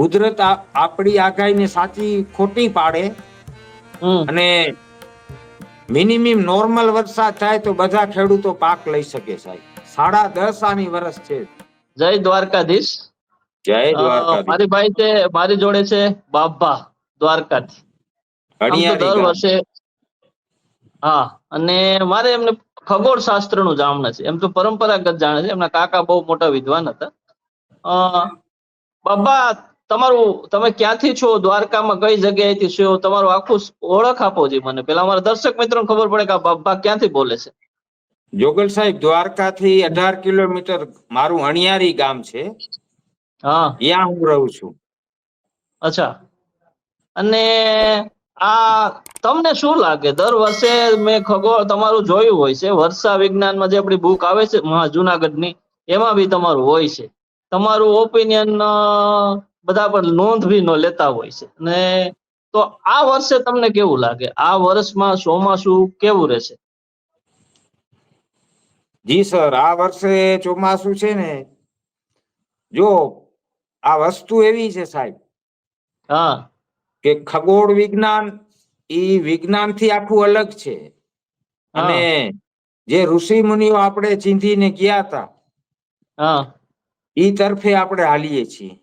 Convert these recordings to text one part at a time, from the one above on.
કુદરત આપણી આગાહીને સાચી ખોટી પાડે અને મિનિમમ નોર્મલ વરસાદ થાય તો બધા ખેડૂતો પાક લઈ શકે સાહેબ. 10.5 આની વર્ષ છે. જય દ્વારકાધીશ. જય દ્વારકાધીશ. મારી જોડે છે બાબા દ્વારકાથી. આમ તો દર વર્ષે હા, અને મારે એમને ખગોળ શાસ્ત્ર નું જાણ છે. એમ તો પરંપરાગત જાણે છે. એમના કાકા બહુ મોટા વિદ્વાન હતા. બાબા, તમે ક્યાંથી છો? દ્વારકામાં કઈ જગ્યાએથી છો? તમારું આખું ઓળખ આપો જી મને. પેલા અમારા દર્શક મિત્રોને ખબર પડે કે બાબા ક્યાંથી બોલે છે. જોગલ સાહેબ, દ્વારકાથી 18 કિલોમીટર મારું અણિયારી ગામ છે. હા, ત્યાં હું રહું છું. અચ્છા. અને તમને શું લાગે, દર વર્ષે મેં ખગોળ તમારું જોયું હોય છે, વર્ષા વિજ્ઞાનમાં જે આપણી બુક આવે છે જુનાગઢની, એમાં બી તમારું હોય છે. તમારું ઓપિનિયન બધા પર નોંધ બી લેતા હોય છે. ને તો આ વર્ષે તમને કેવું લાગે? આ વર્ષમાં ચોમાસું કેવું રહેશે? જી સર, આ વર્ષે ચોમાસું છે ને, જો આ વસ્તુ એવી છે સાહેબ, હા, કે ખગોળ વિજ્ઞાન વિજ્ઞાન થી આખું અલગ છે. અને જે ઋષિ મુનિઓ આપણે ચીંધીને ગયા હતા, હા, ઈ તરફે આપણે હાલીએ છીએ.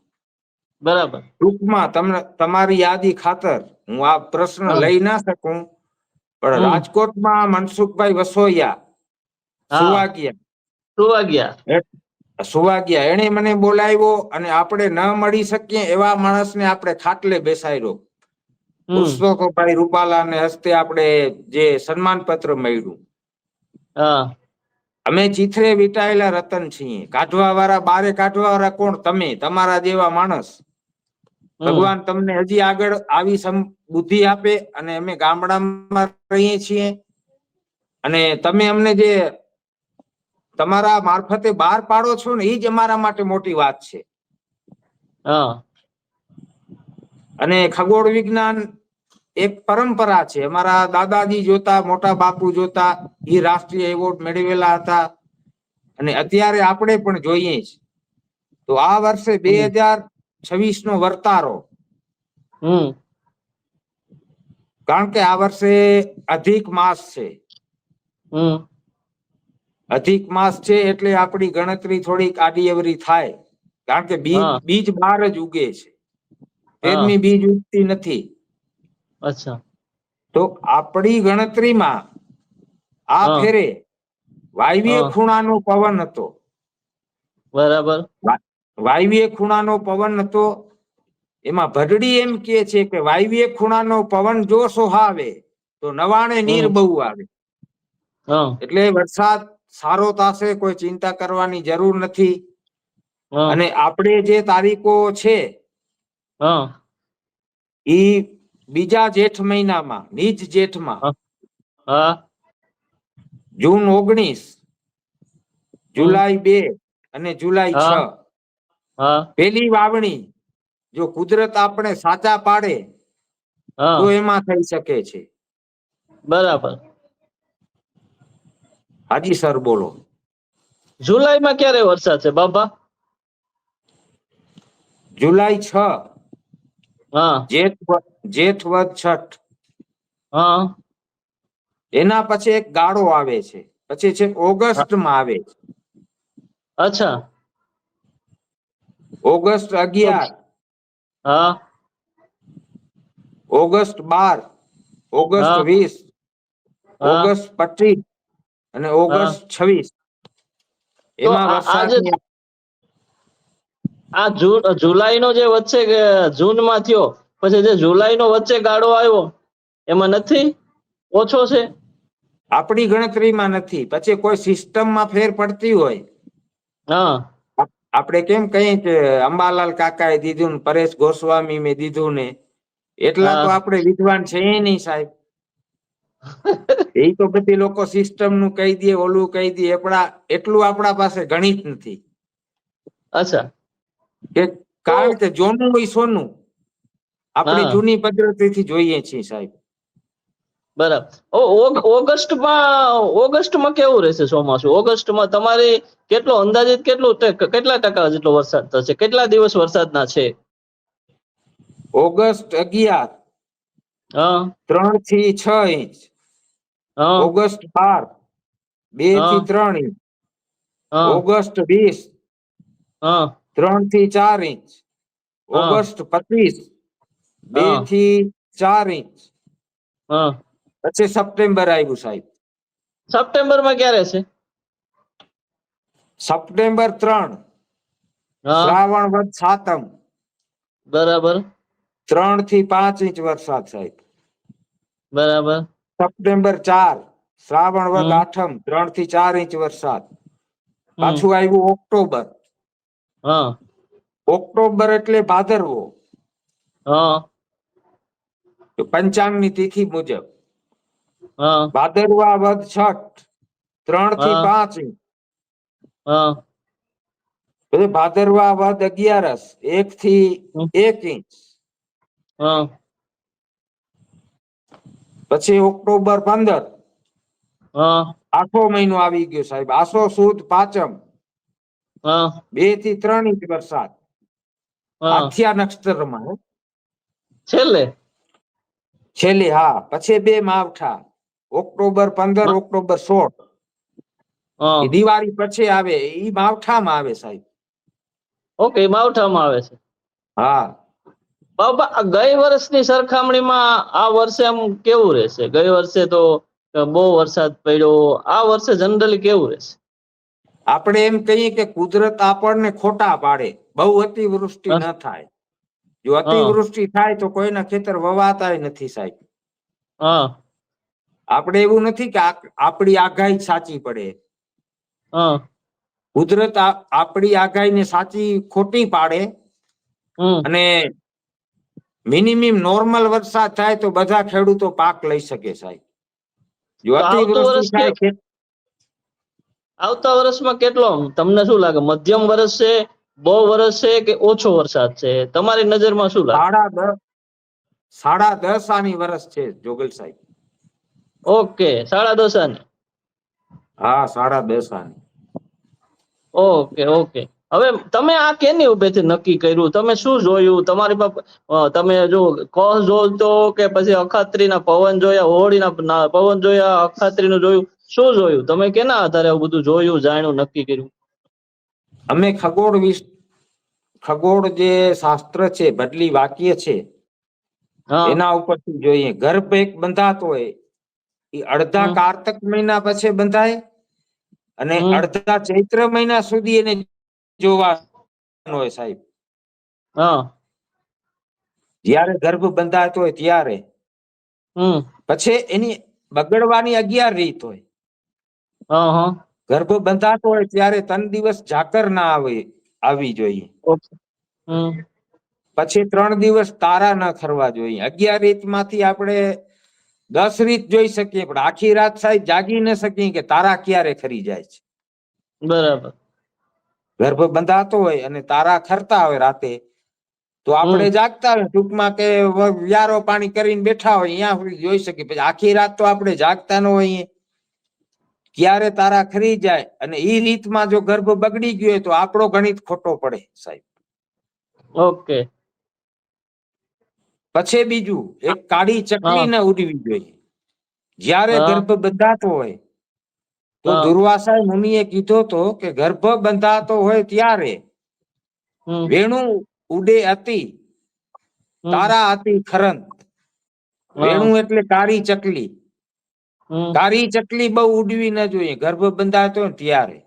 બરાબર. ટૂંકમાં તમારી યાદી ખાતર હું આ પ્રશ્ન લઈ ના શકું, પણ રાજકોટમાં મનસુખભાઈ વસોયા સુવાગ્યા એને મને બોલાવ્યો, અને આપણે ન મળી શકીએ એવા માણસને આપણે ખાટલે બેસાડ્યો. પુષ્પકભાઈ રૂપાલાને હસ્તે આપણે જે સન્માન પત્ર મળ્યું. અમે ચીથરે વીટાયેલા રતન છીએ. કાઢવા વાળા બારે કાઢવા વાળા કોણ? તમે, તમારા જેવા માણસ. ભગવાન તમને હજી આગળ આવી બુદ્ધિ આપે. અને અમે ગામડામાં રહીએ છીએ, અને તમે અમને જે તમારા મારફતે બહાર પાડો છો ને, એ જ અમારા માટે મોટી વાત છે. અને ખગોળ વિજ્ઞાન એક પરંપરા છે. અમારા દાદાજી જોતા, મોટા બાપુ જોતા, એ રાષ્ટ્રીય એવોર્ડ મેળવેલા હતા. અને અત્યારે આપણે પણ જોઈએ જ. તો આ વર્ષે 2026 નો વર્તારો, કારણ કે આ વર્ષે અધિક માસ છે. અધિક માસ છે એટલે આપણી ગણતરી થોડીક આડી અવરી થાય. કારણ કે બીજ બહાર જ ઉગે છે. 13મી બીજ ઉગતી નથી. અચ્છા. તો આપણી ગણતરીમાં આ ફેરે વાયવ્ય ખૂણાનો પવન હતો. બરાબર. વાયવ્ય ખૂણાનો પવન હતો. એમાં ભડડી એમ કે છે કે વાયવ્ય ખૂણાનો પવન જો સોહાવે તો નવાણે નીર બહુ આવે. એટલે વરસાદ સારો થશે, કોઈ ચિંતા કરવાની જરૂર નથી. અને આપણે જે તારીખો છે, ઈ બીજા જેઠ મહિનામાં, નીચ જેઠમાં, જૂન 19, જુલાઈ 2 અને જુલાઈ 6 પેલી વાવણી જો કુદરત આપણે સાચા પાડે તો એમાં થઈ શકે છે. બરાબર. હાજી સર, બોલો. જુલાઈમાં ક્યારે વરસાદ છે બાબા? જુલાઈ 6, જેઠ વદ છઠ. એના પછી એક ગાળો આવે છે, પછી છે ઓગસ્ટમાં આવે છે. અચ્છા. ઓગસ્ટ 11, ઓગસ્ટ 12, ઓગસ્ટ 20, ઓગસ્ટ 25 અને ઓગસ્ટ 26. એમાં વરસાદની આ જુલાઈ નો જે વચ્ચે જૂનમાં થયો, પછી જે જુલાઈ નો વચ્ચે ગાળો આવ્યો, એમાં નથી ઓછો છે? આપણી ગણતરીમાં નથી. પછી કોઈ સિસ્ટમમાં ફેર પડતી હોય, આપણે કેમ કહીએ કે અંબાલાલ કાકા એ દીધું ને, પરેશ ગોસ્વામી મેં દીધું ને, એટલા તો આપણે વિદ્વાન છે નહીં સાહેબ. એ તો બધી લોકો સિસ્ટમ નું કહી દે, ઓલું કહી દે. એટલું આપણા પાસે ગણિત નથી. અચ્છા. કારણ કે જોનું હોય સોનું, આપણે જૂની પદ્ધતિથી જોઈએ છીએ સાહેબ. બરાબર. ઓગસ્ટમાં કેવું રહેશે ચોમાસું? ઓગસ્ટમાં તમારી કેટલો અંદાજિત કેટલા ટકા જેટલો વરસાદ થશે? કેટલા દિવસ વરસાદના છે? ઓગસ્ટ 11 હા 3 થી 6 ઇંચ. હા ઓગસ્ટ 12 2 હા થી 3 ઇંચ. હા ઓગસ્ટ 20 હા 3 થી 4 ઇંચ. હા ઓગસ્ટ 25 2 હા થી 4 ઇંચ. હા પછી સપ્ટેમ્બર આવ્યું સાહેબ. સપ્ટેમ્બર માં ક્યારે છે? સપ્ટેમ્બર 3 હા શ્રાવણ વદ સાતમ. બરાબર 3 થી 5 ઇંચ વરસાદ સાહેબ. બરાબર સપ્ટેમ્બર 4 શ્રાવણ વદ હમ આઠમ 3 થી 4 ઇંચ વરસાદ. હમ પાછું આવ્યું ઓક્ટોબર. હા ઓક્ટોબર એટલે ભાદરવો. હા પંચાંગની તિથિ મુજબ. હા ભાદરવા વદ છઠ 3 થી હા 5 ઇંચ. હા પછી ભાદરવા વદ 11 1 થી 1 ઇંચ. હા પછી ઓક્ટોબર 15 હા આઠો મહિનો આવી ગયો સાહેબ. આસો સુદ પાંચમ હા 2 થી 3 ઇંચ વરસાદ. હા આથિયા નક્ષત્રમાં હો. છેલ્લે છેલ્લે હા. પછી બે માવઠા ઓક્ટોબર 15 ઓક્ટોબર 16. હા એ દિવાળી પછી આવે ઈ માવઠામાં આવે સાહેબ. ઓકે માવઠામાં આવે છે. હા બાબા ગઈ વર્ષની સરખામણીમાં આ વર્ષે આમ કેવું રહેશે? ગઈ વર્ષે તો બહુ વરસાદ પડ્યો. આ વર્ષે જનરલી કેવું રહેશે? આપણે એમ કહીએ કે કુદરત આપણને ખોટા પાડે. બહુ અતિવૃષ્ટિ હા ન થાય. જો હા અતિવૃષ્ટિ થાય તો કોઈના ખેતર વવાતાય નથી સાહેબ. હા આપણે એવું નથી કે આપણી આગાહી સાચી પડે. હા કુદરત આપણી આગાહીને સાચી ખોટી પાડે. હમ અને મિનિમમ નોર્મલ વરસાદ થાય તો બધા ખેડૂતો પાક લઈ શકે સાહેબ. જો તો આવતું અતિવૃષ્ટિ વર્ષ કે થાય આવતા વર્ષમાં કેટલો તમને શું લાગે? મધ્યમ વર્ષ છે, બહુ વર્ષ છે કે ઓછો વરસાદ છે? તમારી નજરમાં શું લાગે? સાડા દસ આની વર્ષ છે જોગલ સાહેબ. ઓકે 10.5 આની. હા 10.5 આની. Okay okay. હવે તમે આ કેની ઉપરથી નક્કી કર્યું? તમે શું જોયું? તમારી પાસે તમે જો કહ જોતો કે પછી અખાત્રીના પવન જોયા, હોળીના પવન જોયા, અખાત્રીનું જોયું? શું જોયું? તમે કેના આધારે આવું બધું જોયું, જાણ્યું, નક્કી કર્યું? અમે ખગોળ જે શાસ્ત્ર છે, બદલી વાક્ય છે, હા એના ઉપરથી જોઈએ. ગર્ભ એક બંધાતો હોય એ અડધા હમ કારતક મહિના પછી બંધાય અને હમ અડધા ચૈત્ર મહિના સુધી એને જોવાનું હોય સાહેબ. હા જયારે ગર્ભ બંધાતો હોય ત્યારે. હમ પછી એની બગડવાની 11 રીત હોય. હા હા ગર્ભ બંધાતો હોય ત્યારે 3 દિવસ ઝાકર ના આવી જોઈએ. ઓકે હમ પછી 3 દિવસ તારા ન ખરવા જોઈએ. 11 રીત માંથી આપણે 10 રીત જોઈ શકીએ, પણ આખી રાત સાહેબ જાગી ન શકીએ કે તારા ક્યારે ખરી જાય છે. બરાબર. ગર્ભ બંધાતો હોય અને તારા ખરતા હોય રાતે, તો હમ આપણે જાગતા હોય ટૂંકમાં કે વ્યારો પાણી કરીને બેઠા હોય અહીંયા સુધી જોઈ શકીએ. પછી આખી રાત તો આપણે જાગતા ન હોઈએ. ક્યારે તારા ખરી જાય અને ઈ રીતમાં જો ગર્ભ બગડી ગયો હોય તો આપણો ગણિત ખોટો પડે સાહેબ. ઓકે. પછી બીજું એક કાળી હા ચકલી ન ઉડવી જોઈએ. જ્યારે હા ગર્ભ બંધાતો હોય તો હા દુર્વાસા મુનિએ કીધો તો કે ગર્ભ બંધાતો હોય ત્યારે હમ વેણુ ઉડે અતિ, હમ તારા અતિ ખરંત. હા વેણુ એટલે કાળી ચકલી. હમ કાળી ચકલી બહુ ઉડવી ન જોઈએ ગર્ભ બંધાતો હોય ને ત્યારે.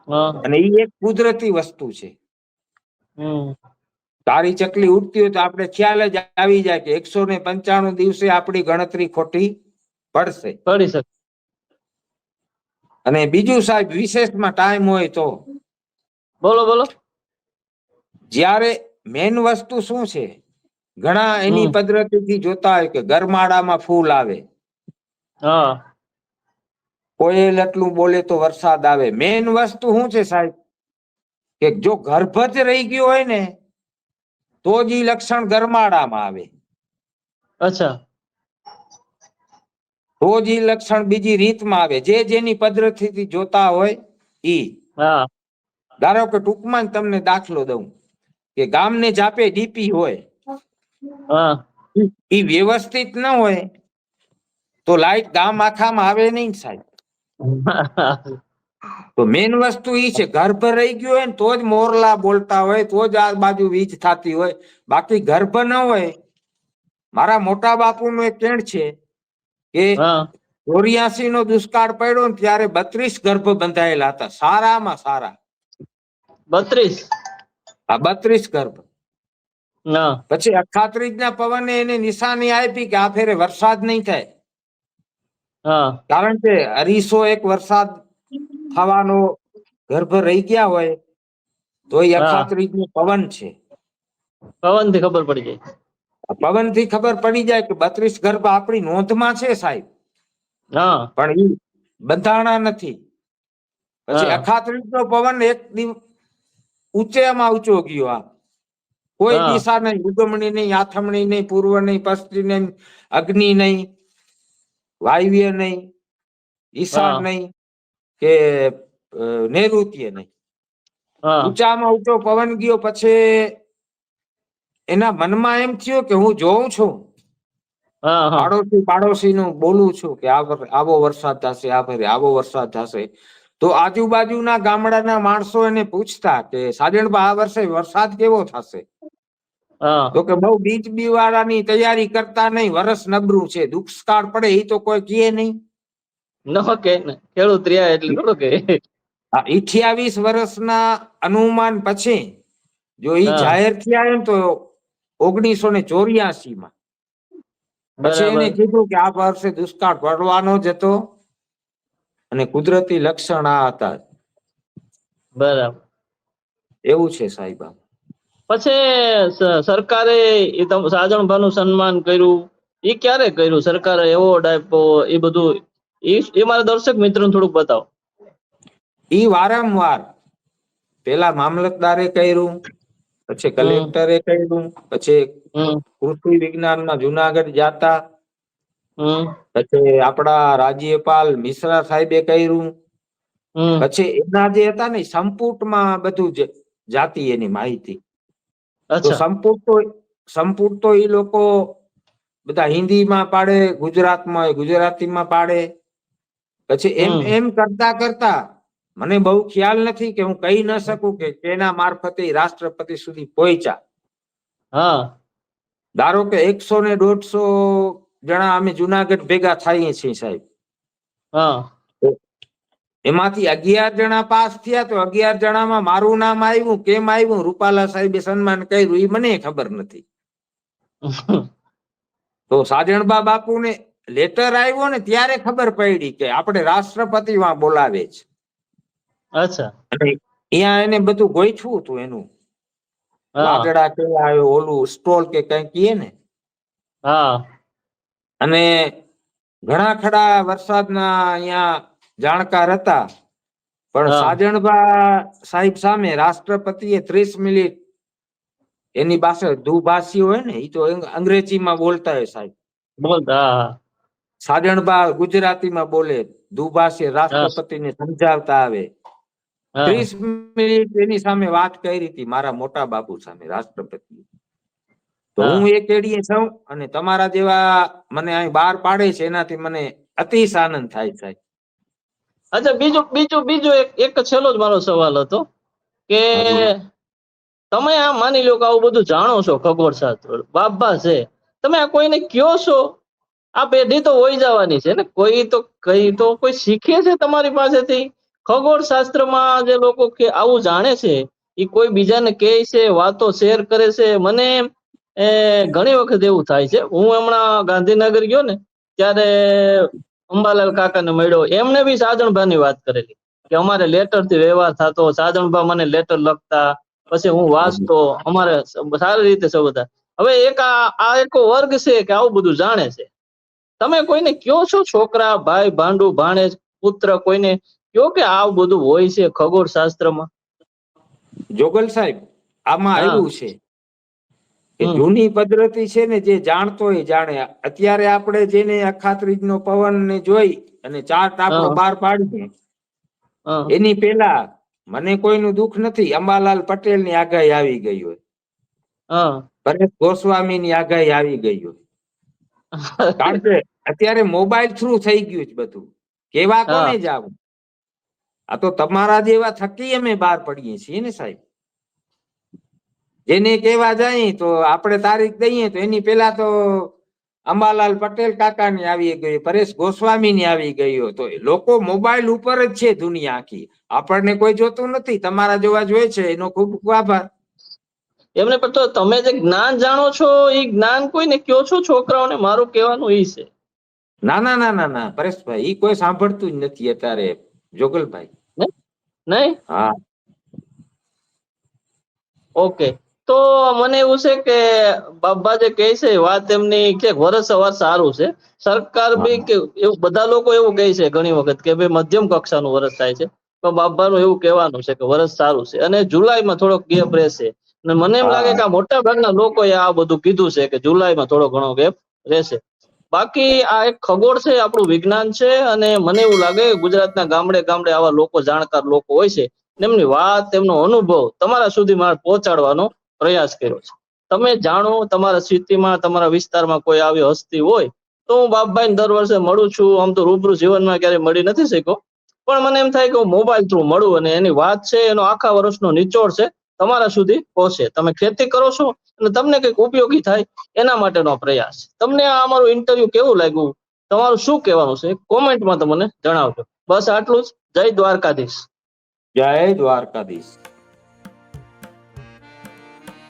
હા અને એ એક કુદરતી વસ્તુ છે. હમ કાળી ચકલી ઉડતી હોય તો આપણે ખ્યાલ જ આવી જાય કે 195 દિવસે આપણી ગણતરી ખોટી પડશે. પડી શકે. અને બીજું સાહેબ વિશેષમાં ટાઈમ હોય તો બોલો બોલો. જ્યારે મેન વસ્તુ શું છે? ઘણા હમ એની પદ્ધતિથી જોતા હોય કે ગરમાડામાં ફૂલ આવે. હા કોયલ એટલું બોલે તો વરસાદ આવે. મેન વસ્તુ શું છે સાહેબ? કે જો ગર્ભ જ રહી ગયો હોય ને તો જ ઈ લક્ષણ ગરમાડામાં આવે. અચ્છા. તો જ ઈ લક્ષણ બીજી રીતમાં આવે. જે જેની પદ્ધતિથી જોતા હોય ઈ. હા ધારો કે ટૂંકમાં જ તમને દાખલો દઉં કે ગામને જાપે ડીપી હોય હા ઈ વ્યવસ્થિત ન હોય તો લાઈટ ગામ આખામાં આવે નહીં સાહેબ. તો મેન વસ્તુ ઈ છે, ગર્ભ રહી ગયો હોય ને તો જ મોરલા બોલતા હોય, તો જ આ બાજુ વીજ થતી હોય, બાકી ગર્ભ ન હોય. મારા મોટા બાપુનું એક કેણ છે કે હા 84 નો દુષ્કાળ પડ્યો ને ત્યારે 32 ગર્ભ બંધાયેલા હતા, સારામાં સારા. 32. આ 32 ગર્ભ. ના પછી અખાત્રીજના પવને એને નિશાની આપી કે આ ફેરે વરસાદ નહીં થાય, હા કારણ કે અરીસો એક વરસાદ થવાનો ગર્ભ રહી ગયા હોય તો એ હા અખાત્રીજનો પવન છે. પવન થી ખબર પડી જાય. પવન થી ખબર પડી જાય કે 32 ગર્ભ આપણી નોંધમાં છે સાહેબ, હા પણ એ બંધાણા નથી. પછી હા અખાત્રીજનો પવન એક ઊંચેમાં ઊંચો ગયો. આ કોઈ હા દિશા નહીં, ઉગમણી નહીં, આથમણી નહીં, પૂર્વ નહીં, પશ્ચિમ નહીં, અગ્નિ નહીં, વાયવ્ય નહીં, ઈશાન હા નહીં કે નૈઋત્ય નહીં. હા ઊંચામાં ઊંચો પવન ગયો. પછી એના મનમાં એમ થયું કે હું જોઉં છું, હા હા પાડોશી નું બોલું છું કે આવો વરસાદ થશે, આ ફેરે આવો વરસાદ થશે. તો આજુબાજુના ગામડાના માણસો એને પૂછતા કે સાજણબા આ વર્ષે વરસાદ કેવો થશે? હા તો કે બહુ બીજ બીવાળાની તૈયારી કરતા નહીં, વરસ નબળું છે, દુષ્કાળ પડે એ તો કોઈ કહે નહીં. ન કે ખેડૂત રહ્યા એટલે થોડું કે. આ 28 વર્ષના અનુમાન પછી જો ઈ હા જાહેર થયા એમ તો 1984 માં પછી એને બરાબર કીધું કે આ વર્ષે દુષ્કાળ પડવાનો જ હતો અને કુદરતી લક્ષણ આ હતા. બરાબર. એવું છે સાહેબ. પછી સરકારે એ સાજણભાનું સન્માન કર્યું, એ ક્યારે કર્યું સરકારે, એવોર્ડ આપ્યો, એ બધું એ મારા દર્શક મિત્રોને થોડુંક બતાવો. ઈ વારંવાર પેલા મામલતદારે કર્યું, પછી હમ કલેક્ટરે કર્યું, પછી હમ કૃષિ વિજ્ઞાનમાં જુનાગઢ જાતા, હમ પછી આપણા રાજ્યપાલ મિશ્રા સાહેબે કર્યું. હમ પછી એના જે હતા ને સંપુટમાં બધું જ જાતિ એની માહિતી. તો અચ્છા સંપુટ તો એ લોકો બધા હિન્દીમાં પાડે, ગુજરાતમાં હોય ગુજરાતીમાં પાડે. પછી એમ હમ એમ કરતા કરતા મને બહુ ખ્યાલ નથી કે હું કહી ન શકું કે તેના મારફતે રાષ્ટ્રપતિ સુધી પહોંચ્યા. હા ધારો કે 100 ને 150 જણા અમે જુનાગઢ ભેગા થઈએ છીએ સાહેબ. હા એમાંથી 11 જણા પાસ થયા, તો 11 જણામાં મારું નામ આવ્યું, કેમ આવ્યું, રૂપાલા સાહેબે સન્માન કર્યું, એ મને ખબર નથી. તો સાજણબા બાપુને લેટર આવ્યો ને ત્યારે ખબર પડી કે આપણે રાષ્ટ્રપતિ માં બોલાવે છે. અચ્છા અને અહીંયા એને બધું ગોઈઠવું હતું એનું, હા વાદળા કેવા આવ્યો, ઓલું સ્ટોલ કે કઈ કીએ ને. હા અને ઘણા ખરા વરસાદના અહીંયા જાણકાર હતા, પણ હા સાજણબા સાહેબ સામે રાષ્ટ્રપતિએ 30 મિનિટ એની પાસે દુભાષી હોય ને, એ તો અંગ્રેજીમાં બોલતા હોય સાહેબ. બોલતા હા સાજણબા ગુજરાતીમાં બોલે, દુભાષી હા રાષ્ટ્રપતિને સમજાવતા આવે. હા 30 મિનિટ એની સામે વાત કરી હતી, મારા મોટા બાપુ સામે રાષ્ટ્રપતિ. તો હા હું એ કેડીએ છું અને તમારા જેવા મને અહીં બહાર પાડે છે, એનાથી મને અતિશ આનંદ થાય સાહેબ. અચ્છા બીજું એક છેલ્લો જ મારો સવાલ હતો કે હાજી. તમે આ માની લો કે આવું બધું જાણો છો, ખગોળશાસ્ત્ર બાબા છે, તમે આ કોઈને કયો છો? આ પેઢી તો હોઈ જવાની છે ને, કોઈ શીખે છે તમારી પાસેથી? ખગોળ શાસ્ત્રમાં જે લોકો કે આવું જાણે છે, એ કોઈ બીજાને કહે છે, વાતો શેર કરે છે? મને ઘણી વખત એવું થાય છે. હું હમણાં ગાંધીનગર ગયો ને ત્યારે અંબાલાલ કાકાને મળ્યો, એમને બી સાજણભાની વાત કરેલી કે અમારે લેટર થી વ્યવહાર થતો, સાજણભા મને લેટર લખતા, પછી હું વાંચતો, અમારે સારી રીતે સંબંધ. હવે આ એક વર્ગ છે કે આવું બધું જાણે છે. તમે કોઈને કયો છો, છોકરા, ભાઈ, ભાંડુ, ભાણેજ, પુત્ર, કોઈને કયો કે આવું બધું હોય છે ખગોળ શાસ્ત્રમાં? જોગલ સાહેબ, આમાં હા આવ્યું છે કે હમ જૂની પદ્ધતિ છે ને, જે જાણતો હોય જાણે. અત્યારે આપણે જેને અખાત્રીજ નો પવન ને જોઈ અને ચાર્ટ આપણો હા બહાર પાડીએ, હા એની પેલા મને કોઈનું દુઃખ નથી, અંબાલાલ પટેલ ની આગાહી આવી ગઈ હોય. હા પરેશ ગોસ્વામીની આગાહી આવી ગઈ હોય. કારણ કે અત્યારે મોબાઈલ થ્રુ થઈ ગયું છે બધું. કેવા હા કોને જાવ? આ તો તમારા જેવા થકી અમે બહાર પડીએ છીએ ને સાહેબ. જેને કેવા જાય તો આપણે તારીખ દઈએ તો એની પેલા તો અંબાલાલ પટેલ કાકાની આવી ગઈ, પરેશ ગોસ્વામીની આવી ગઈ. તો લોકો મોબાઈલ ઉપર જ છે દુનિયા આખી. આપણને કોઈ જોતું નથી, તમારા જોવા જોઈએ છે, એનો ખૂબ ખૂબ આભાર. એમને પણ તો તમે જે જ્ઞાન જાણો છો એ જ્ઞાન કોઈને કયો છો છોકરાઓને? મારું કહેવાનું ઈ છે. ના ના ના ના ના પરેશભાઈ, ઈ કોઈ સાંભળતું જ નથી અત્યારે જોગલભાઈ. નહીં? હા ઓકે, તો મને એવું છે કે બાબા જે કહે છે વાત એમની કે વરસવાર સારું છે. સરકાર હા બી કે એવું બધા લોકો એવું કહે છે ઘણી વખત કે ભાઈ મધ્યમ કક્ષાનું વરસ થાય છે, પણ બાબાનું એવું કહેવાનું છે કે વરસ સારું છે અને જુલાઈમાં થોડોક ગેપ રહેશે. અને મને એમ લાગે હા કે આ મોટા ભાગના લોકોએ આ બધું કીધું છે કે જુલાઈમાં થોડો ઘણો ગેપ રહેશે. બાકી આ એક ખગોળ છે, આપણું વિજ્ઞાન છે, અને મને એવું લાગે ગુજરાતના ગામડે ગામડે આવા લોકો, જાણકાર લોકો હોય છે. એમની વાત, એમનો અનુભવ તમારા સુધી મારે પહોંચાડવાનો પ્રયાસ કર્યો છે. તમે જાણો, તમારા સિટીમાં, તમારા વિસ્તારમાં કોઈ આવી હસ્તી હોય તો હું બાપભાઈને દર વર્ષે મળું છું. આમ તો રૂબરૂ જીવનમાં ક્યારેય મળી નથી શક્યો, પણ મને એમ થાય કે હું મોબાઈલ થ્રુ મળું અને એની વાત છે, એનો આખા વર્ષનો નિચોડ છે, તમારા સુધી પહોંચે. તમે ખેતી કરો છો અને તમને કંઈક ઉપયોગી થાય એના માટેનો પ્રયાસ. તમને આ અમારું ઇન્ટરવ્યુ કેવું લાગ્યું, તમારું શું કહેવાનું છે, કોમેન્ટમાં તો મને જણાવજો. બસ આટલું જ. જય દ્વારકાધીશ. જય દ્વારકાધીશ.